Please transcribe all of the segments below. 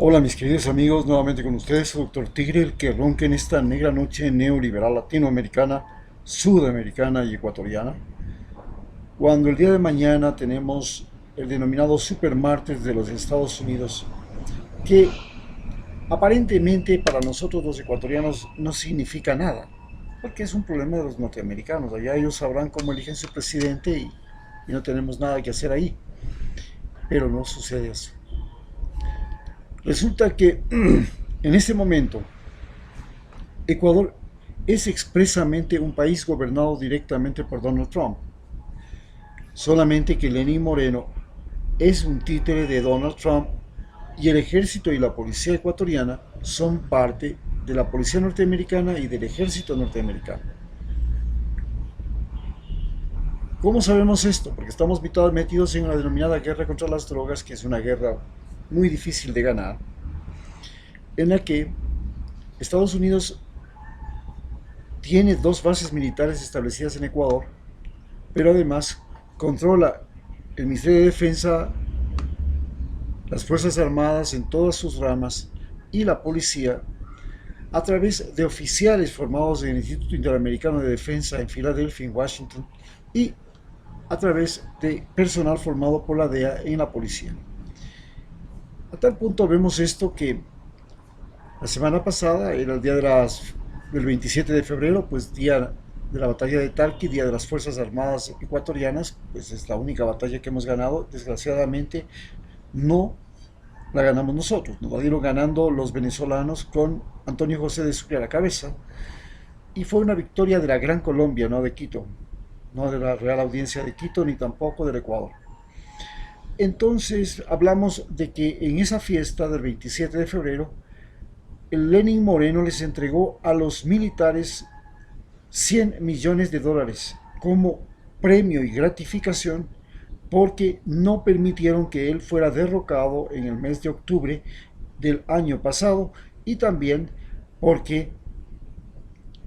Hola mis queridos amigos, nuevamente con ustedes, su Doctor Tigre, el que ronca en esta negra noche neoliberal latinoamericana, sudamericana y ecuatoriana, cuando el día de mañana tenemos el denominado Supermartes de los Estados Unidos, que aparentemente para nosotros los ecuatorianos no significa nada, porque es un problema de los norteamericanos, allá ellos sabrán cómo eligen su presidente y no tenemos nada que hacer ahí, pero no sucede eso. Resulta que en este momento Ecuador es expresamente un país gobernado directamente por Donald Trump, solamente que Lenín Moreno es un títere de Donald Trump y el ejército y la policía ecuatoriana son parte de la policía norteamericana y del ejército norteamericano. ¿Cómo sabemos esto? Porque estamos metidos en una denominada guerra contra las drogas, que es una guerra muy difícil de ganar, en la que Estados Unidos tiene dos bases militares establecidas en Ecuador, pero además controla el Ministerio de Defensa, las Fuerzas Armadas en todas sus ramas y la policía a través de oficiales formados en el Instituto Interamericano de Defensa en Filadelfia, en Washington, y a través de personal formado por la DEA en la policía. A tal punto vemos esto que la semana pasada era el día del 27 de febrero, pues día de la batalla de Tarqui, día de las Fuerzas Armadas ecuatorianas, pues es la única batalla que hemos ganado. Desgraciadamente no la ganamos nosotros, nos la dieron ganando los venezolanos con Antonio José de Sucre a la cabeza, y fue una victoria de la Gran Colombia, no de Quito, no de la Real Audiencia de Quito, ni tampoco del Ecuador. Entonces hablamos de que en esa fiesta del 27 de febrero, el Lenín Moreno les entregó a los militares 100 millones de dólares como premio y gratificación porque no permitieron que él fuera derrocado en el mes de octubre del año pasado, y también porque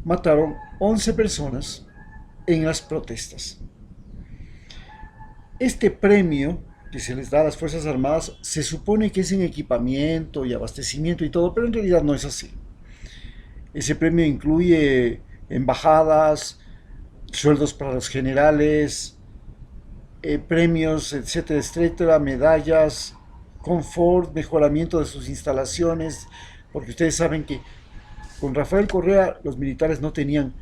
mataron 11 personas en las protestas. Este premio que se les da a las Fuerzas Armadas se supone que es en equipamiento y abastecimiento y todo, pero en realidad no es así. Ese premio incluye embajadas, sueldos para los generales, premios, etcétera, etcétera, medallas, confort, mejoramiento de sus instalaciones, porque ustedes saben que con Rafael Correa los militares no tenían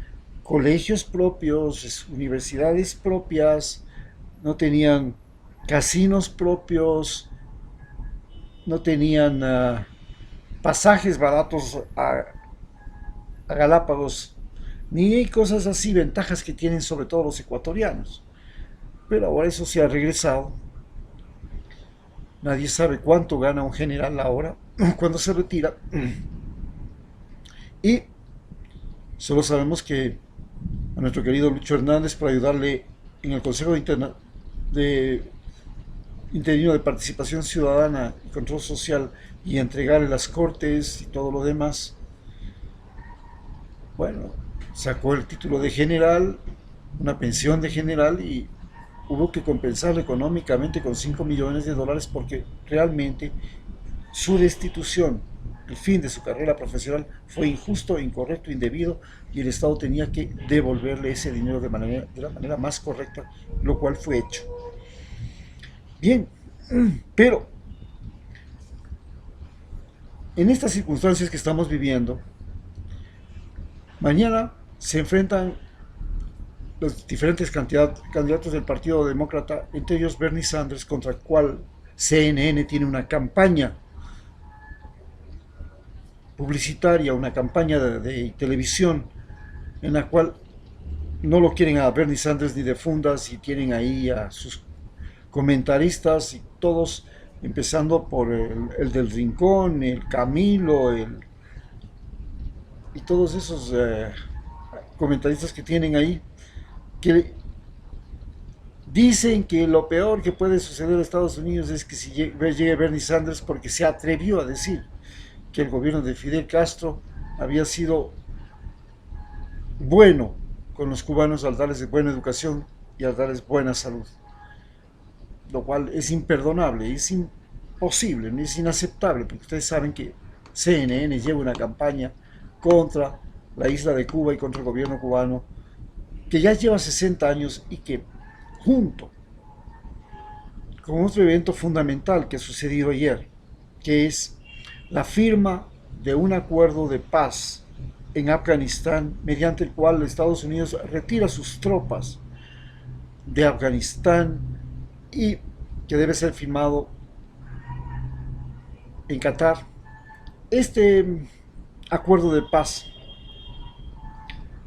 colegios propios, universidades propias, no tenían casinos propios, no tenían pasajes baratos a Galápagos, ni hay cosas así, ventajas que tienen sobre todo los ecuatorianos. Pero ahora eso se ha regresado. Nadie sabe cuánto gana un general ahora cuando se retira. Y solo sabemos que a nuestro querido Lucho Hernández, para ayudarle en el Consejo de Interino de Participación Ciudadana y Control Social, y entregarle las cortes y todo lo demás, bueno, sacó el título de general, una pensión de general, y hubo que compensarle económicamente con 5 millones de dólares porque realmente su destitución, el fin de su carrera profesional, fue injusto, incorrecto, indebido, y el Estado tenía que devolverle ese dinero de la manera más correcta, lo cual fue hecho. Bien, pero en estas circunstancias que estamos viviendo, mañana se enfrentan los diferentes candidatos del Partido Demócrata, entre ellos Bernie Sanders, contra el cual CNN tiene una campaña publicitaria, una campaña de televisión, en la cual no lo quieren a Bernie Sanders ni de fundas, y tienen ahí a sus comentaristas y todos, empezando por el del Rincón, el Camilo, y todos esos comentaristas que tienen ahí, que dicen que lo peor que puede suceder a Estados Unidos es que si llegue Bernie Sanders, porque se atrevió a decir que el gobierno de Fidel Castro había sido bueno con los cubanos al darles buena educación y al darles buena salud, lo cual es imperdonable, es posible, es inaceptable, porque ustedes saben que CNN lleva una campaña contra la isla de Cuba y contra el gobierno cubano, que ya lleva 60 años y que junto con otro evento fundamental que ha sucedido ayer, que es la firma de un acuerdo de paz en Afganistán, mediante el cual Estados Unidos retira sus tropas de Afganistán y que debe ser firmado en Qatar. Este acuerdo de paz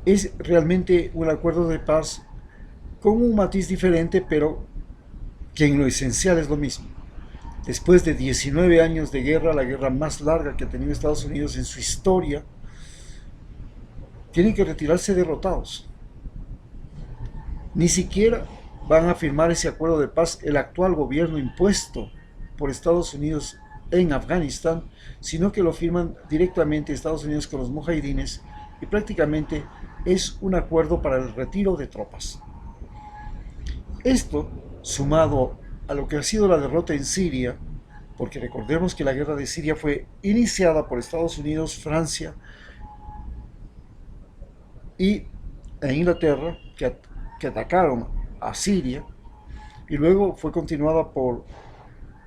es realmente un acuerdo de paz con un matiz diferente, pero que en lo esencial es lo mismo. Después de 19 años de guerra, la guerra más larga que ha tenido Estados Unidos en su historia, tienen que retirarse derrotados. Ni siquiera van a firmar ese acuerdo de paz el actual gobierno impuesto por Estados Unidos en Afganistán, sino que lo firman directamente Estados Unidos con los mujahidines y prácticamente es un acuerdo para el retiro de tropas. Esto, sumado a lo que ha sido la derrota en Siria, porque recordemos que la guerra de Siria fue iniciada por Estados Unidos, Francia e Inglaterra, que atacaron a Siria, y luego fue continuada por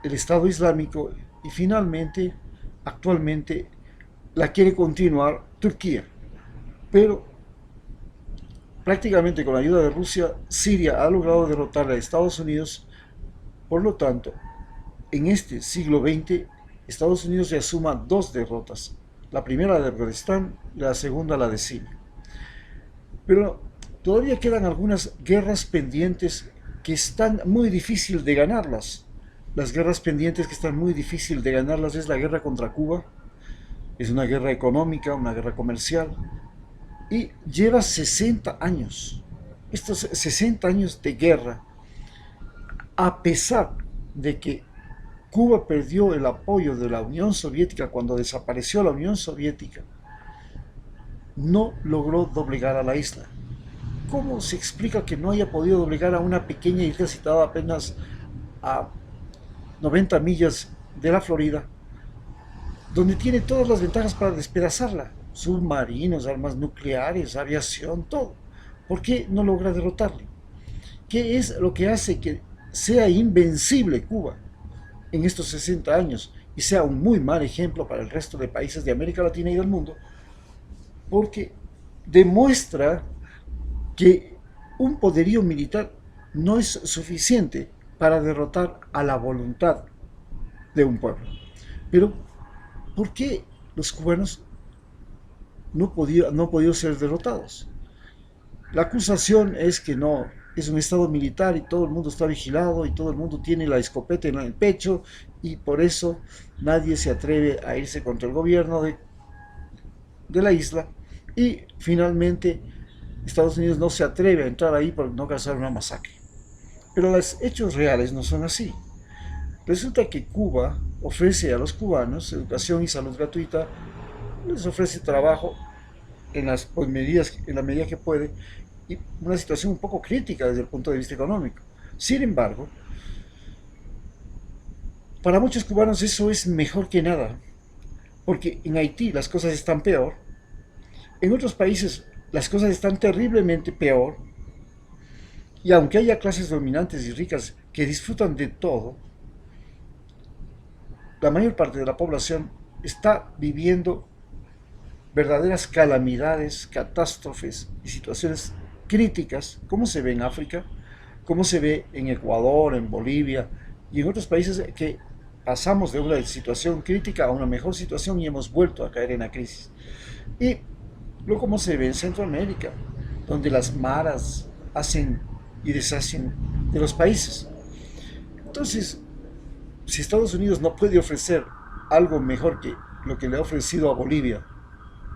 el Estado Islámico y finalmente, actualmente, la quiere continuar Turquía. Pero prácticamente con la ayuda de Rusia, Siria ha logrado derrotar a Estados Unidos. Por lo tanto, en este siglo XX, Estados Unidos ya suma dos derrotas. La primera de Afganistán y la segunda la de Siria. Pero todavía quedan algunas guerras pendientes que están muy difícil de ganarlas. Las guerras pendientes que están muy difícil de ganarlas es la guerra contra Cuba. Es una guerra económica, una guerra comercial. Y lleva 60 años. Estos 60 años de guerra, a pesar de que Cuba perdió el apoyo de la Unión Soviética cuando desapareció la Unión Soviética, no logró doblegar a la isla. ¿Cómo se explica que no haya podido doblegar a una pequeña isla situada apenas a 90 millas de la Florida, donde tiene todas las ventajas para despedazarla? Submarinos, armas nucleares, aviación, todo. ¿Por qué no logra derrotarle? ¿Qué es lo que hace que sea invencible Cuba en estos 60 años y sea un muy mal ejemplo para el resto de países de América Latina y del mundo? Porque demuestra que un poderío militar no es suficiente para derrotar a la voluntad de un pueblo. Pero, ¿por qué los cubanos no han podido ser derrotados? La acusación es que no, es un estado militar y todo el mundo está vigilado y todo el mundo tiene la escopeta en el pecho y por eso nadie se atreve a irse contra el gobierno de la isla y finalmente Estados Unidos no se atreve a entrar ahí por no causar una masacre. Pero los hechos reales no son así. Resulta que Cuba ofrece a los cubanos educación y salud gratuita, les ofrece trabajo en la medida que puede, y una situación un poco crítica desde el punto de vista económico. Sin embargo, para muchos cubanos eso es mejor que nada, porque en Haití las cosas están peor, en otros países las cosas están terriblemente peor, y aunque haya clases dominantes y ricas que disfrutan de todo, la mayor parte de la población está viviendo verdaderas calamidades, catástrofes y situaciones críticas, como se ve en África, como se ve en Ecuador, en Bolivia y en otros países que pasamos de una situación crítica a una mejor situación y hemos vuelto a caer en la crisis. Y luego como se ve en Centroamérica, donde las maras hacen y deshacen de los países. Entonces, si Estados Unidos no puede ofrecer algo mejor que lo que le ha ofrecido a Bolivia,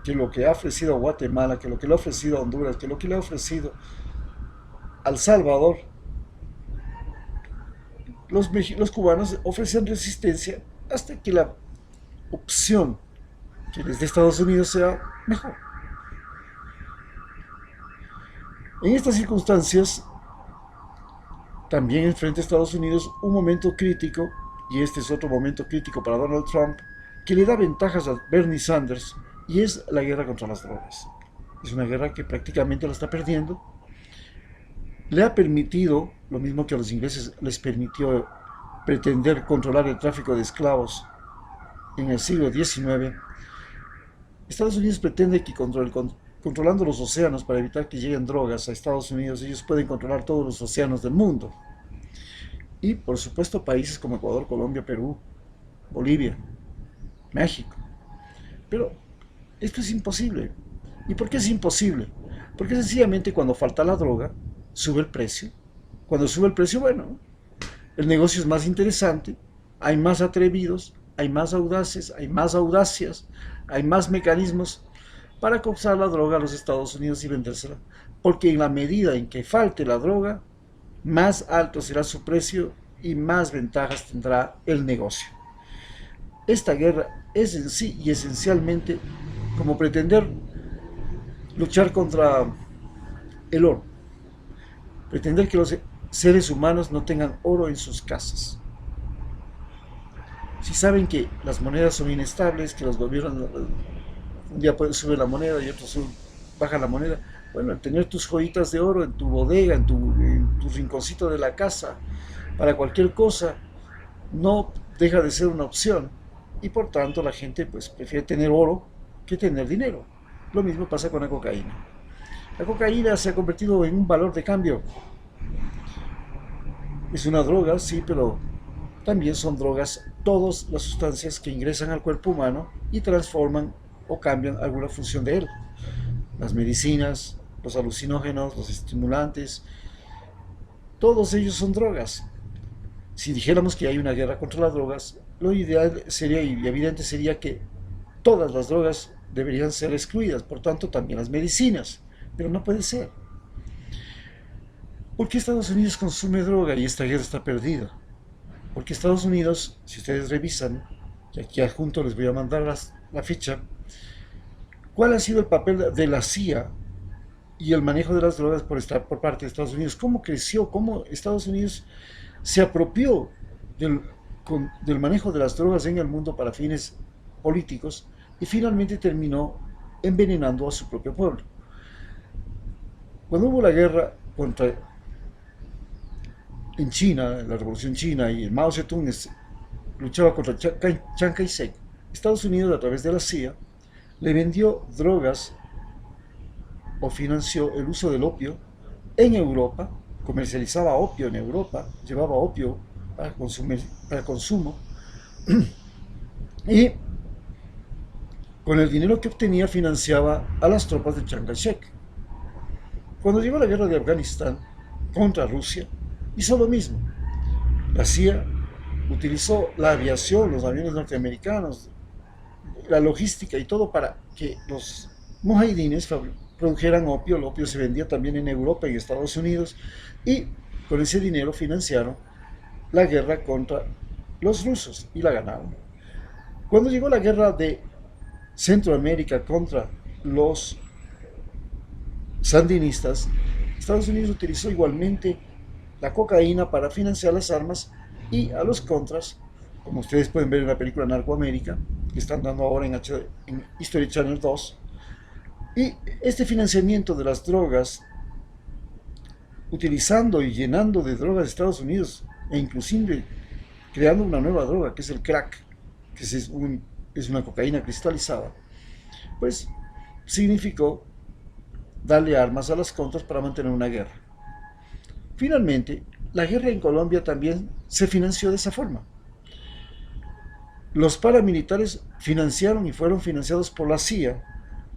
que lo que ha ofrecido a Guatemala, que lo que le ha ofrecido a Honduras, que lo que le ha ofrecido al Salvador, los cubanos ofrecen resistencia hasta que la opción que les dé Estados Unidos sea mejor. En estas circunstancias, también enfrenta Estados Unidos un momento crítico y este es otro momento crítico para Donald Trump, que le da ventajas a Bernie Sanders, y es la guerra contra las drogas. Es una guerra que prácticamente la está perdiendo. Le ha permitido, lo mismo que a los ingleses les permitió pretender controlar el tráfico de esclavos en el siglo XIX, Estados Unidos pretende que controlando los océanos para evitar que lleguen drogas a Estados Unidos, ellos pueden controlar todos los océanos del mundo. Y por supuesto países como Ecuador, Colombia, Perú, Bolivia, México. Pero esto es imposible. ¿Y por qué es imposible? Porque sencillamente cuando falta la droga, sube el precio. Cuando sube el precio, bueno, el negocio es más interesante, hay más atrevidos, hay más audaces, hay más audacias, hay más mecanismos para comprar la droga a los Estados Unidos y vendérsela. Porque en la medida en que falte la droga, más alto será su precio y más ventajas tendrá el negocio. Esta guerra es en sí y esencialmente como pretender luchar contra el oro. Pretender que los seres humanos no tengan oro en sus casas. Si saben que las monedas son inestables, que los gobiernos un día suben la moneda y otro bajan la moneda, bueno, tener tus joyitas de oro en tu bodega, en tu rinconcito de la casa, para cualquier cosa, no deja de ser una opción. Y por tanto la gente pues prefiere tener oro que tener dinero. Lo mismo pasa con la cocaína. La cocaína se ha convertido en un valor de cambio. Es una droga, sí, pero también son drogas todas las sustancias que ingresan al cuerpo humano y transforman o cambian alguna función de él. Las medicinas, los alucinógenos, los estimulantes, todos ellos son drogas. Si dijéramos que hay una guerra contra las drogas, lo ideal sería y evidente sería que todas las drogas deberían ser excluidas, por tanto también las medicinas, pero no puede ser. ¿Por qué Estados Unidos consume droga y esta guerra está perdida? Porque Estados Unidos, si ustedes revisan, y aquí adjunto les voy a mandar la ficha, ¿cuál ha sido el papel de la CIA y el manejo de las drogas por parte de Estados Unidos? ¿Cómo creció? ¿Cómo Estados Unidos se apropió del manejo de las drogas en el mundo para fines políticos y finalmente terminó envenenando a su propio pueblo? Cuando hubo la guerra en China, la Revolución China, y el Mao Zedong luchaba contra Chiang Kai-shek, Estados Unidos a través de la CIA le vendió drogas o financió el uso del opio en Europa, comercializaba opio en Europa, llevaba opio para consumo y con el dinero que obtenía financiaba a las tropas de Chiang Kai-shek. Cuando llegó la guerra de Afganistán contra Rusia, hizo lo mismo. La CIA utilizó la aviación, los aviones norteamericanos, la logística y todo para que los mujahidines produjeran opio. El opio se vendía también en Europa y Estados Unidos y con ese dinero financiaron la guerra contra los rusos y la ganaron. Cuando llegó la guerra de Centroamérica contra los sandinistas, Estados Unidos utilizó igualmente la cocaína para financiar las armas y a los contras, como ustedes pueden ver en la película Narcoamérica, que están dando ahora en History Channel 2, y este financiamiento de las drogas, utilizando y llenando de drogas de Estados Unidos, e inclusive creando una nueva droga, que es el crack, que es una cocaína cristalizada, pues significó darle armas a las contras para mantener una guerra. Finalmente, la guerra en Colombia también se financió de esa forma. Los paramilitares financiaron y fueron financiados por la CIA,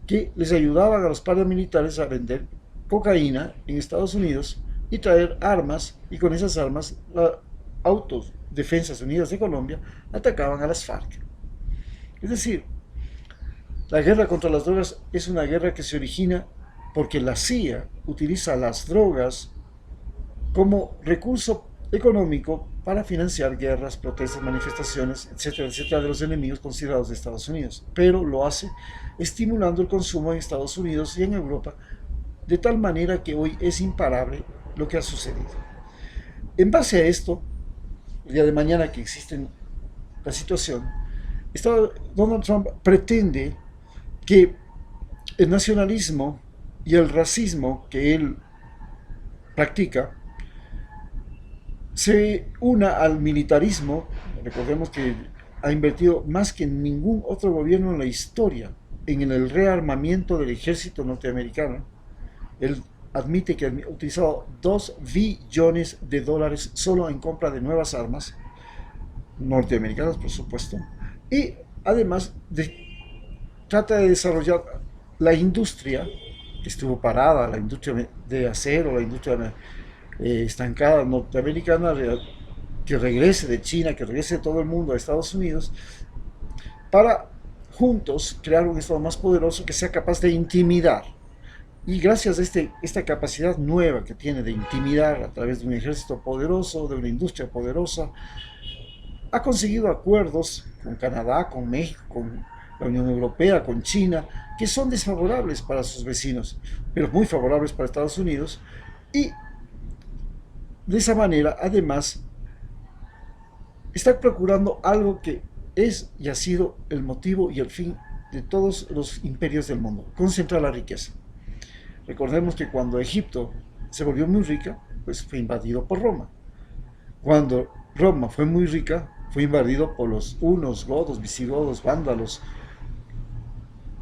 que les ayudaban a los paramilitares a vender cocaína en Estados Unidos y traer armas, y con esas armas la Autodefensas Unidas de Colombia atacaban a las FARC. Es decir, la guerra contra las drogas es una guerra que se origina porque la CIA utiliza las drogas como recurso económico para financiar guerras, protestas, manifestaciones, etcétera, etcétera, de los enemigos considerados de Estados Unidos. Pero lo hace estimulando el consumo en Estados Unidos y en Europa, de tal manera que hoy es imparable lo que ha sucedido. En base a esto, el día de mañana que existen la situación, Donald Trump pretende que el nacionalismo y el racismo que él practica se una al militarismo. Recordemos que ha invertido más que ningún otro gobierno en la historia en el rearmamiento del ejército norteamericano. Él admite que ha utilizado $2 billones solo en compra de nuevas armas, norteamericanas por supuesto, y además trata de desarrollar la industria que estuvo parada, la industria de acero, la industria estancada norteamericana, que regrese de China, que regrese de todo el mundo a Estados Unidos, para juntos crear un Estado más poderoso que sea capaz de intimidar. Y gracias a esta capacidad nueva que tiene de intimidar a través de un ejército poderoso, de una industria poderosa, ha conseguido acuerdos con Canadá, con México, con la Unión Europea, con China, que son desfavorables para sus vecinos, pero muy favorables para Estados Unidos. Y de esa manera, además, está procurando algo que es y ha sido el motivo y el fin de todos los imperios del mundo: concentrar la riqueza. Recordemos que cuando Egipto se volvió muy rica, pues fue invadido por Roma. Cuando Roma fue muy rica, fue invadido por los hunos, godos, visigodos, vándalos.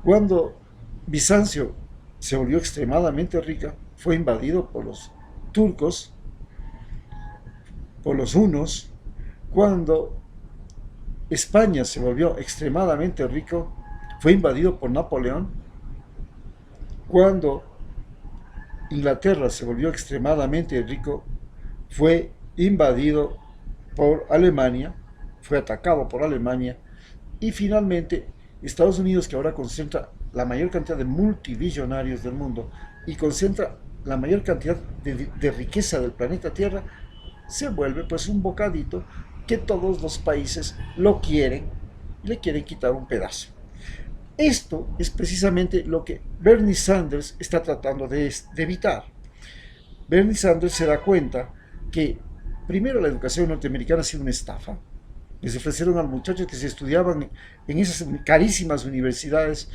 Cuando Bizancio se volvió extremadamente rica, fue invadido por los turcos, por los hunos. Cuando España se volvió extremadamente rico, fue invadido por Napoleón. Cuando Inglaterra se volvió extremadamente rico, fue invadido por Alemania, fue atacado por Alemania. Y finalmente Estados Unidos, que ahora concentra la mayor cantidad de multibillonarios del mundo y concentra la mayor cantidad de riqueza del planeta Tierra, se vuelve pues un bocadito que todos los países lo quieren, le quieren quitar un pedazo. Esto es precisamente lo que Bernie Sanders está tratando de evitar. Bernie Sanders se da cuenta que primero la educación norteamericana ha sido una estafa. Les ofrecieron a los muchachos que se estudiaban en esas carísimas universidades,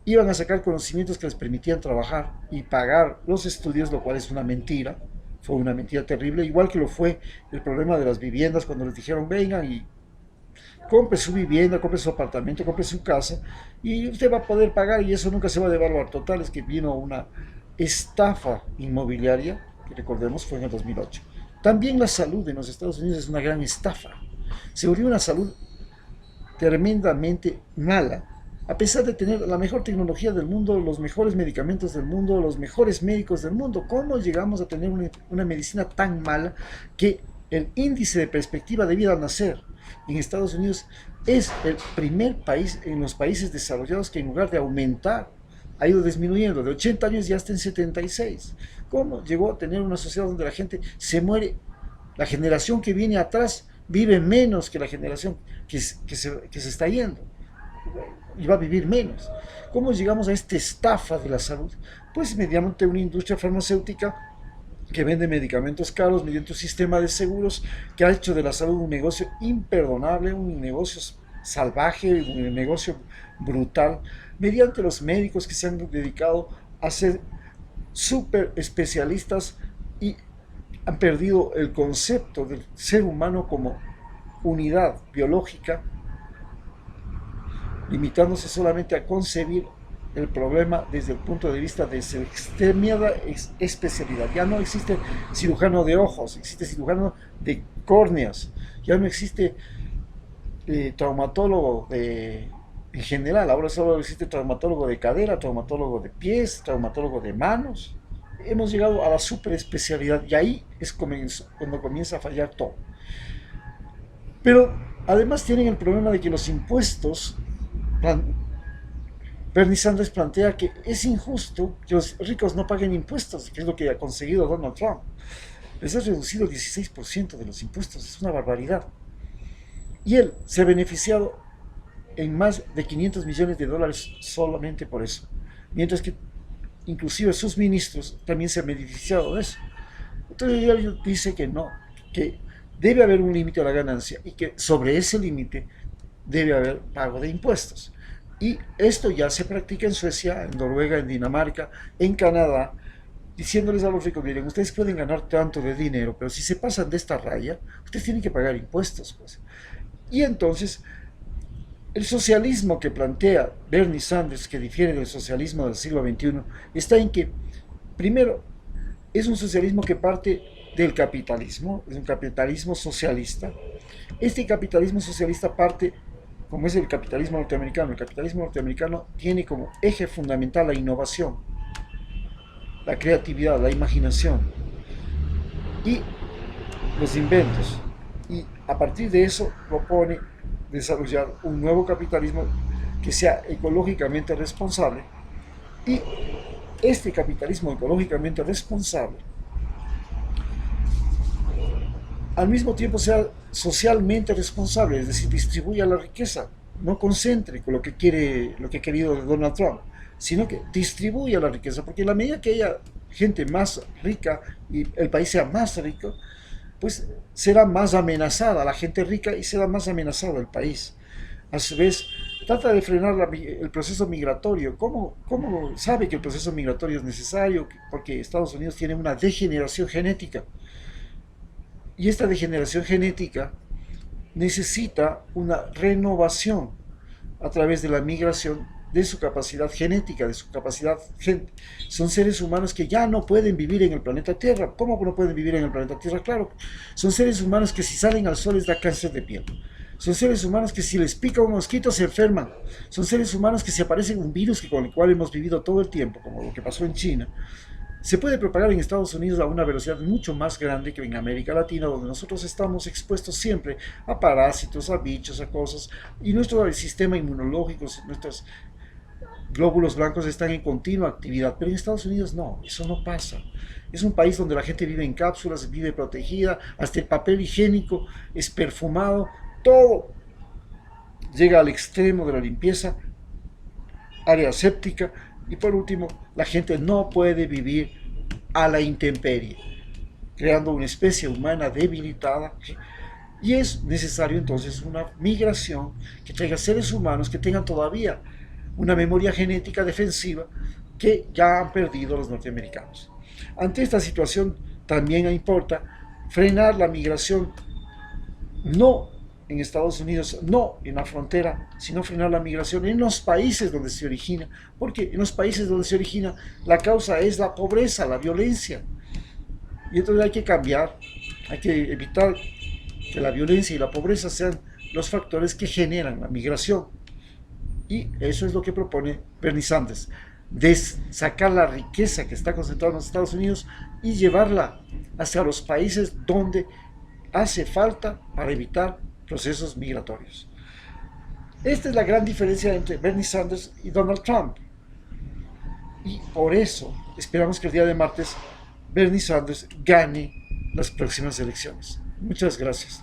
iban a sacar conocimientos que les permitían trabajar y pagar los estudios, lo cual es una mentira. Fue una mentira terrible, igual que lo fue el problema de las viviendas, cuando les dijeron vengan y compre su vivienda, compre su apartamento, compre su casa y usted va a poder pagar, y eso nunca se va a devaluar. Total, es que vino una estafa inmobiliaria, que recordemos fue en el 2008. También la salud en los Estados Unidos es una gran estafa. Se volvió una salud tremendamente mala, a pesar de tener la mejor tecnología del mundo, los mejores medicamentos del mundo, los mejores médicos del mundo. ¿Cómo llegamos a tener una medicina tan mala que el índice de perspectiva de vida al nacer en Estados Unidos es el primer país en los países desarrollados que, en lugar de aumentar, ha ido disminuyendo? De 80 años ya está en 76. ¿Cómo llegó a tener una sociedad donde la gente se muere? La generación que viene atrás vive menos que la generación que se está yendo, y va a vivir menos. ¿Cómo llegamos a esta estafa de la salud? Pues mediante una industria farmacéutica que vende medicamentos caros, mediante un sistema de seguros que ha hecho de la salud un negocio imperdonable, un negocio salvaje, un negocio brutal, mediante los médicos que se han dedicado a ser súper especialistas y han perdido el concepto del ser humano como unidad biológica, limitándose solamente a concebir el problema desde el punto de vista de su extremada especialidad. Ya no existe cirujano de ojos, existe cirujano de córneas, ya no existe traumatólogo en general, ahora solo existe traumatólogo de cadera, traumatólogo de pies, traumatólogo de manos. Hemos llegado a la super especialidad y ahí es cuando comienza a fallar todo. Pero además tienen el problema de que los impuestos, Bernie Sanders plantea que es injusto que los ricos no paguen impuestos, que es lo que ha conseguido Donald Trump. Les ha reducido el 16% de los impuestos, es una barbaridad. Y él se ha beneficiado en más de $500 millones solamente por eso. Mientras que inclusive sus ministros también se han beneficiado de eso. Entonces él dice que no, que debe haber un límite a la ganancia y que sobre ese límite debe haber pago de impuestos. Y esto ya se practica en Suecia, en Noruega, en Dinamarca, en Canadá, diciéndoles a los ricos, miren, ustedes pueden ganar tanto de dinero, pero si se pasan de esta raya, ustedes tienen que pagar impuestos, pues. Y entonces, el socialismo que plantea Bernie Sanders, que difiere del socialismo del siglo XXI, está en que, primero, es un socialismo que parte del capitalismo, es un capitalismo socialista. Este capitalismo socialista parte, como es el capitalismo norteamericano. El capitalismo norteamericano tiene como eje fundamental la innovación, la creatividad, la imaginación y los inventos. Y a partir de eso propone desarrollar un nuevo capitalismo que sea ecológicamente responsable. Y este capitalismo ecológicamente responsable al mismo tiempo sea socialmente responsable, es decir, distribuya la riqueza, no concentre con lo que ha querido Donald Trump, sino que distribuya la riqueza, porque en la medida que haya gente más rica y el país sea más rico, pues será más amenazada la gente rica y será más amenazado el país. A su vez, trata de frenar el proceso migratorio. ¿Cómo sabe que el proceso migratorio es necesario? Porque Estados Unidos tiene una degeneración genética. Y esta degeneración genética necesita una renovación a través de la migración de su capacidad genética, de su capacidad. Son seres humanos que ya no pueden vivir en el planeta Tierra. ¿Cómo no pueden vivir en el planeta Tierra? Claro, son seres humanos que si salen al sol les da cáncer de piel. Son seres humanos que si les pica un mosquito se enferman. Son seres humanos que si aparece un virus con el cual hemos vivido todo el tiempo, como lo que pasó en China, se puede propagar en Estados Unidos a una velocidad mucho más grande que en América Latina, donde nosotros estamos expuestos siempre a parásitos, a bichos, a cosas, y nuestro sistema inmunológico, nuestros glóbulos blancos están en continua actividad, pero en Estados Unidos no, eso no pasa. Es un país donde la gente vive en cápsulas, vive protegida, hasta el papel higiénico es perfumado, todo llega al extremo de la limpieza, área séptica, y por último, la gente no puede vivir a la intemperie, creando una especie humana debilitada. Y es necesario entonces una migración que traiga seres humanos que tengan todavía una memoria genética defensiva que ya han perdido los norteamericanos. Ante esta situación también importa frenar la migración, no en Estados Unidos, no en la frontera, sino frenar la migración en los países donde se origina, porque en los países donde se origina la causa es la pobreza, la violencia. Y entonces hay que cambiar, hay que evitar que la violencia y la pobreza sean los factores que generan la migración. Y eso es lo que propone Bernie Sanders, de sacar la riqueza que está concentrada en los Estados Unidos y llevarla hacia los países donde hace falta para evitar procesos migratorios. Esta es la gran diferencia entre Bernie Sanders y Donald Trump. Y por eso esperamos que el día de martes Bernie Sanders gane las próximas elecciones. Muchas gracias.